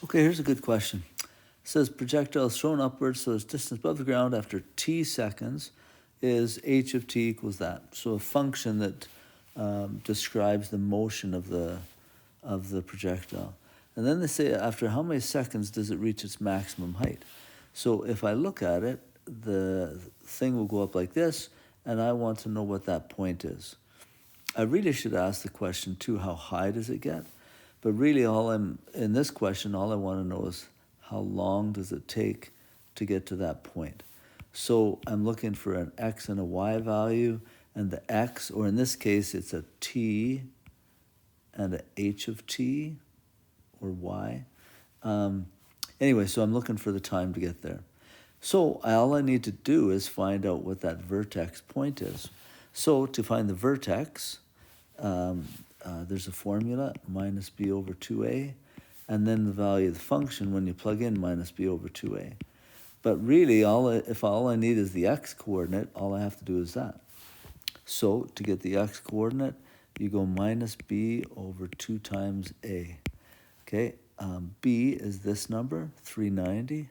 Okay, here's a good question. It says projectile is thrown upwards, so its distance above the ground after t seconds is h of t equals that. So a function that describes the motion of the projectile. And then they say after how many seconds does it reach its maximum height? So if I look at it, the thing will go up like this, and I want to know what that point is. I really should ask the question too, how high does it get? But really in this question, all I want to know is how long does it take to get to that point? So I'm looking for an x and a y value, and the x, or in this case, it's a t and a h of t, or y. Anyway, so I'm looking for the time to get there. So all I need to do is find out what that vertex point is. So to find the vertex, there's a formula, minus b over 2a, and then the value of the function when you plug in minus b over 2a. But really, if all I need is the x-coordinate, all I have to do is that. So to get the x-coordinate, you go minus b over 2 times a. Okay, b is this number, 390,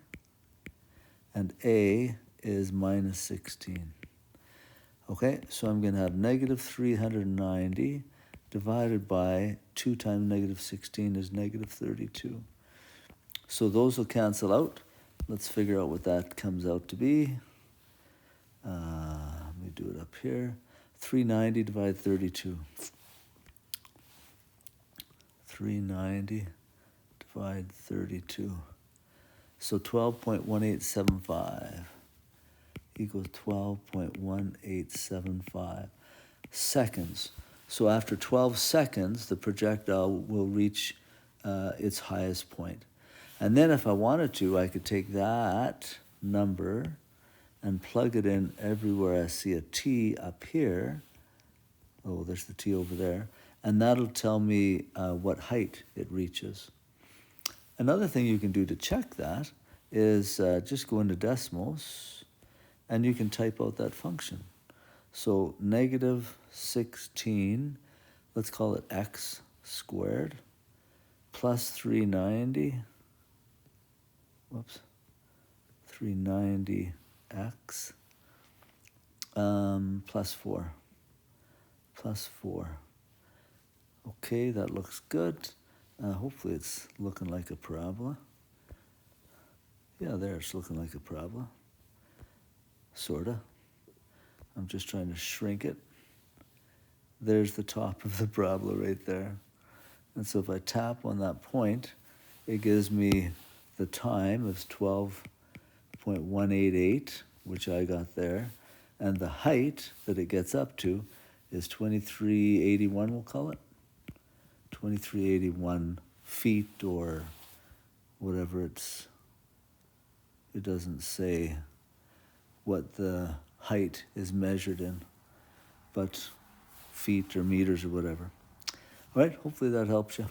and a is minus 16. Okay, so I'm going to have negative 390 divided by 2 times negative 16 is negative 32. So those will cancel out. Let's figure out what that comes out to be. Let me do it up here. 390 divided 32. 390 divided 32. So 12.1875 equals 12.1875 seconds. So after 12 seconds, the projectile will reach its highest point. And then if I wanted to, I could take that number and plug it in everywhere I see a t up here. Oh, there's the t over there. And that'll tell me what height it reaches. Another thing you can do to check that is just go into decimals, and you can type out that function. So negative 16, let's call it x squared, plus 390, 390x, plus 4. Okay, that looks good. Hopefully it's looking like a parabola. Yeah, there, it's looking like a parabola. Sorta. I'm just trying to shrink it. There's the top of the parabola right there. And so if I tap on that point, it gives me the time of 12.188, which I got there. And the height that it gets up to is 2381, we'll call it. 2381 feet, or whatever it doesn't say what the height is measured in, but feet or meters or whatever. All right, hopefully that helps you.